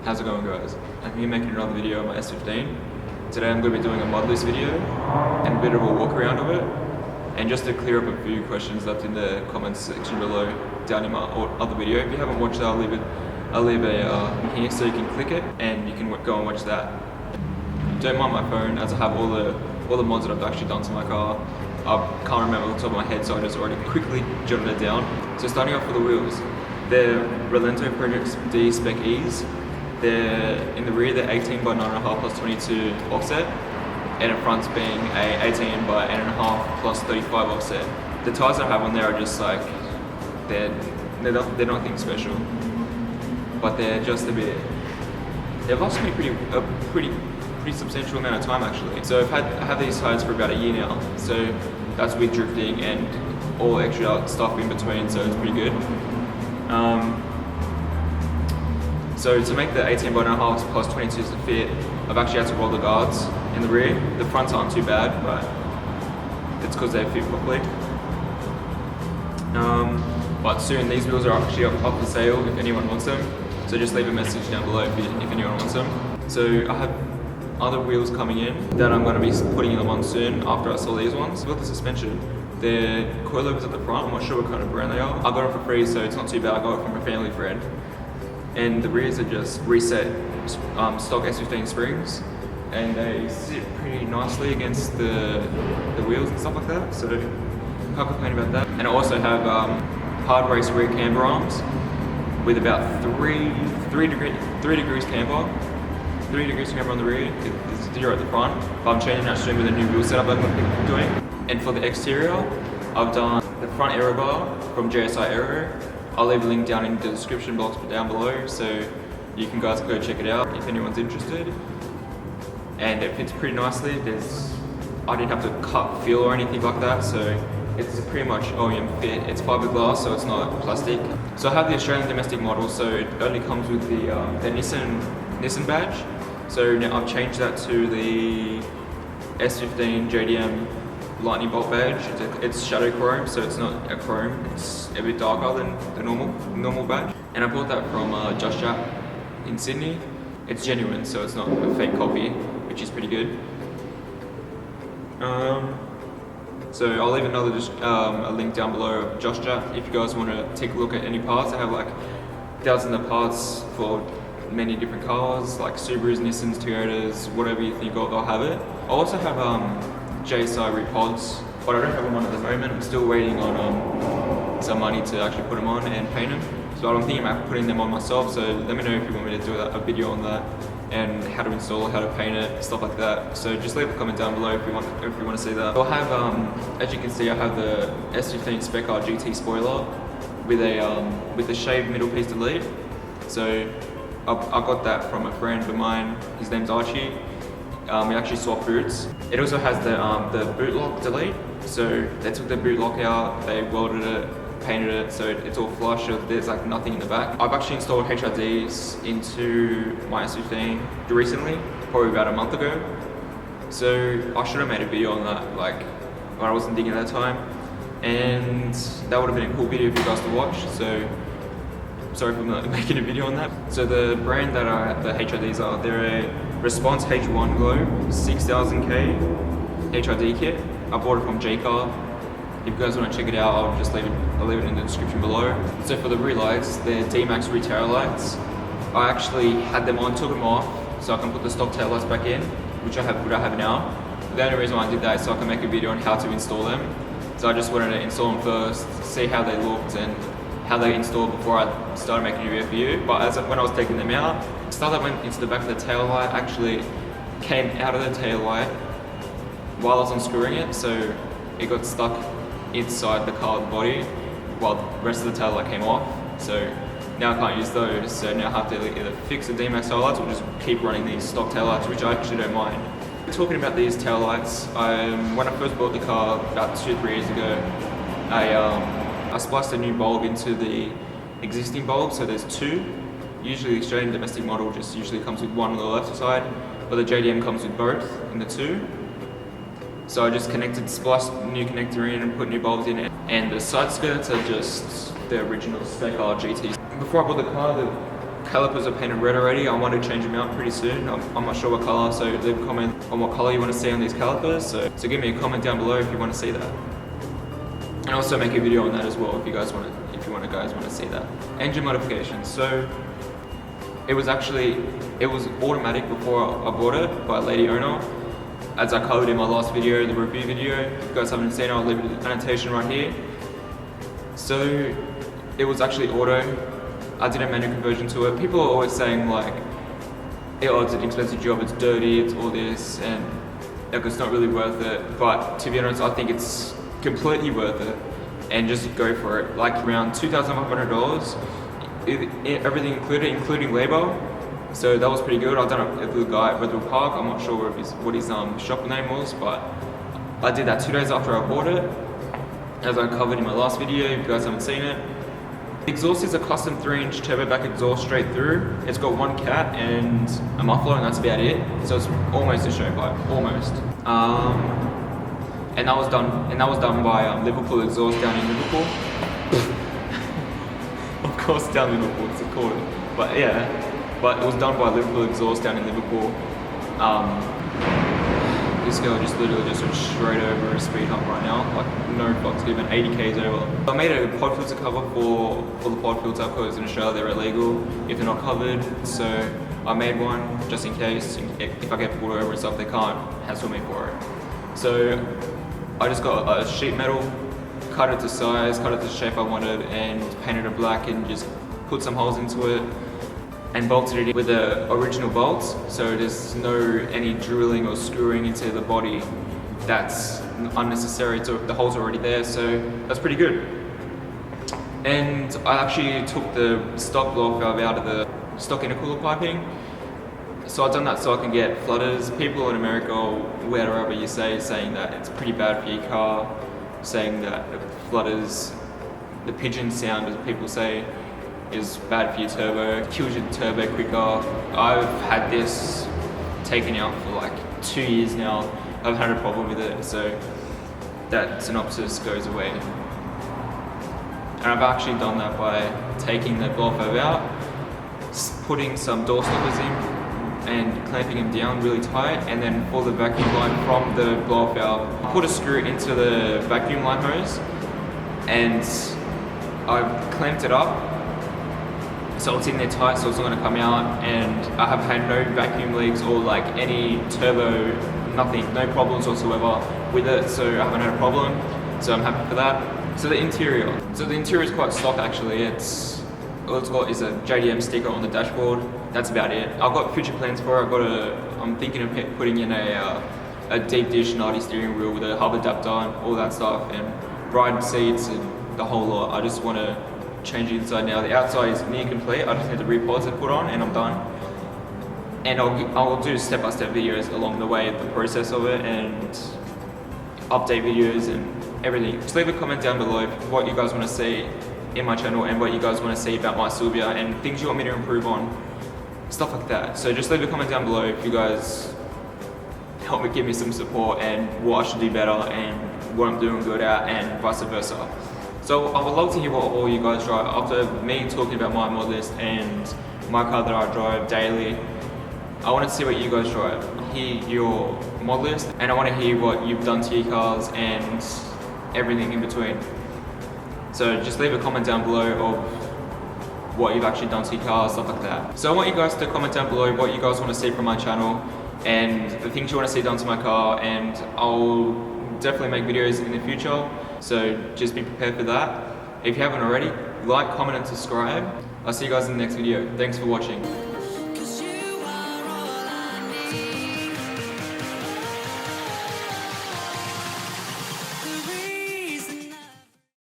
How's it going, guys? I'm here making another video on my S15. Today I'm going to be doing a mod list video and a bit of a walk around of it. And just to clear up a few questions left in the comments section below down in my other video. If you haven't watched that, I'll leave a here so you can click it and you can go and watch that. Don't mind my phone, as I have all the mods that I've actually done to my car. I can't remember off the top of my head, so I just already quickly jotted it down. So starting off with the wheels, they're Rollenso Project D Spec E's. They're in the rear, they're 18 by 9.5 plus 22 offset, and in front being a 18 by 8.5 plus 35 offset. The tyres I have on there are just like they're nothing special, but they're just a bit. They've lasted me a pretty substantial amount of time actually. So I have these tyres for about a year now. So that's with drifting and all extra stuff in between. So it's pretty good. So to make the 18 by 9.5 plus 22 to fit, I've actually had to roll the guards in the rear. The fronts aren't too bad, but it's because they fit properly. But soon these wheels are actually up for sale if anyone wants them. So just leave a message down below if anyone wants them. So I have other wheels coming in that I'm going to be putting them on soon after I sell these ones. With the suspension, they're Coilovers at the front. I'm not sure what kind of brand they are. I got them for free, so it's not too bad. I got it from a family friend. And the rears are just reset stock S15 springs, and they sit pretty nicely against the wheels and stuff like that, so can't complain about that. And I also have Hardrace rear camber arms with about 3 degrees camber. 3 degrees camber on the rear, it's 0 at the front, but I'm changing that soon with a new wheel setup I'm going to be doing. And for the exterior, I've done the front aero bar from JSAI Aero. I'll leave a link down in the description box down below, so you can guys go check it out if anyone's interested. And it fits pretty nicely. I didn't have to cut feel or anything like that, so it's a pretty much OEM fit. It's fiberglass, so it's not plastic. So I have the Australian domestic model, so it only comes with the Nissan badge. So now I've changed that to the S15 JDM lightning bolt badge. It's shadow chrome, so it's not a chrome. It's a bit darker than the normal badge. And I bought that from JSAI in Sydney. It's genuine, so it's not a fake copy, which is pretty good. So I'll leave a link down below of JSAI if you guys want to take a look at any parts. I have like thousands of parts for many different cars, like Subarus, Nissans, Toyotas, whatever you think of, they'll have it. I also have JSAI pods, but I don't have them on at the moment. I'm still waiting on some money to actually put them on and paint them. So I'm thinking about putting them on myself, so let me know if you want me to do a video on that and how to install it, how to paint it, stuff like that. So just leave a comment down below if you want to see that. So I have, as you can see, I have the S15 Spec R Gt Spoiler with the shaved middle piece delete. So I got that from a friend of mine. His name's Archie. We actually swapped boots. It also has the boot lock delete. So they took the boot lock out, they welded it, painted it, so it's all flush. So there's like nothing in the back. I've actually installed HRDs into my S15 recently, probably about a month ago. So I should have made a video on that, like when I wasn't digging at that time, and that would have been a cool video for you guys to watch. So sorry for not making a video on that. So the brand that the HRDs are, they're a Response H1 Glow 6000K HRD kit. I bought it from JCar. If you guys want to check it out, I'll leave it in the description below. So for the rear lights, they're D-Max rear tail lights. I actually had them on, took them off, so I can put the stock tail lights back in, which I have now. The only reason why I did that is so I can make a video on how to install them. So I just wanted to install them first, see how they looked and how they installed before I started making a video for you. But when I was taking them out, the stuff that went into the back of the tail light actually came out of the tail light while I was unscrewing it, so it got stuck inside the car body while the rest of the tail light came off. So now I can't use those, so now I have to either fix the D-Max tail lights or just keep running these stock tail lights, which I actually don't mind. Talking about these tail lights, when I first bought the car about 2-3 years ago, I spliced a new bulb into the existing bulb, so there's 2. Usually the Australian domestic model just usually comes with 1 on the left side, but the JDM comes with both in the 2. So I just spliced a new connector in and put new bulbs in it. And the side skirts are just the original Spec R Gt. Before I bought the car, the calipers are painted red already. I want to change them out pretty soon. I'm not sure what color, so leave a comment on what color you want to see on these calipers. So give me a comment down below if you want to see that. And also make a video on that as well if you guys want to see that. Engine modifications. So it was automatic before I bought it by a lady owner. As I covered in my last video, the review video. If you guys haven't seen it, I'll leave an annotation right here. So it was actually auto. I did a manual conversion to it. People are always saying like, oh, it's an expensive job, it's dirty, it's all this, and like, it's not really worth it. But to be honest, I think it's completely worth it, and just go for it. Like around $2,500, everything included, including labor. So that was pretty good. I done it with a guy at Redwood Park. I'm not sure what his shop name was, but I did that 2 days after I bought it, as I covered in my last video. If you guys haven't seen it. The exhaust is a custom 3-inch turbo back exhaust straight through. It's got one cat and a muffler, and that's about it. So it's almost a show pipe, almost. And that was done by Liverpool Exhaust down in Liverpool. Of course, down in Liverpool, it's called. But yeah. But it was done by Liverpool Exhaust down in Liverpool. This girl just literally just went straight over a speed hump right now, like no fucks given, 80 k's over. I made a pod filter cover for the pod filter because in Australia they're illegal if they're not covered. So I made one just in case, if I get pulled over and stuff, they can't hassle me for it. So I just got a sheet metal, cut it to size, cut it to the shape I wanted, and painted it black and just put some holes into it. And bolted it in with the original bolts, so there's any drilling or screwing into the body that's unnecessary. So the holes are already there, so that's pretty good. And I actually took the stock blow valve out of the stock intercooler piping. So I've done that so I can get flutters. People in America, or wherever you saying that it's pretty bad for your car, saying that the flutters, the pigeon sound, as people say, is bad for your turbo, kills your turbo quicker. I've had this taken out for like 2 years now. I've had a problem with it, so that synopsis goes away. And I've actually done that by taking the blow valve out, putting some door stoppers in and clamping them down really tight, and then for the vacuum line from the blow valve, I put a screw into the vacuum line hose and I've clamped it up. So it's in there tight, so it's not going to come out, and I have had no vacuum leaks or like any turbo, nothing, no problems whatsoever with it, so I haven't had a problem, so I'm happy for that. So the interior is quite stock actually. All it's got is a JDM sticker on the dashboard, that's about it. I've got future plans for it. I'm thinking of putting in a deep dish 90 steering wheel with a hub adapter and all that stuff, and ride seats and the whole lot. I just want to change the inside now. The outside is near complete. I just need the rear pods to put on and I'm done. And I'll do step-by-step videos along the way, the process of it, and update videos and everything. Just leave a comment down below what you guys want to see in my channel and what you guys want to see about my Silvia and things you want me to improve on, stuff like that. So just leave a comment down below if you guys help me, give me some support and what I should do better and what I'm doing good at and vice versa. So I would love to hear what all you guys drive. After me talking about my mod list and my car that I drive daily, I want to see what you guys drive, hear your mod list, and I want to hear what you've done to your cars and everything in between. So just leave a comment down below of what you've actually done to your car, stuff like that. So I want you guys to comment down below what you guys want to see from my channel and the things you want to see done to my car, and I'll definitely make videos in the future. So just be prepared for that. If you haven't already, like, comment and subscribe. I'll see you guys in the next video. Thanks for watching.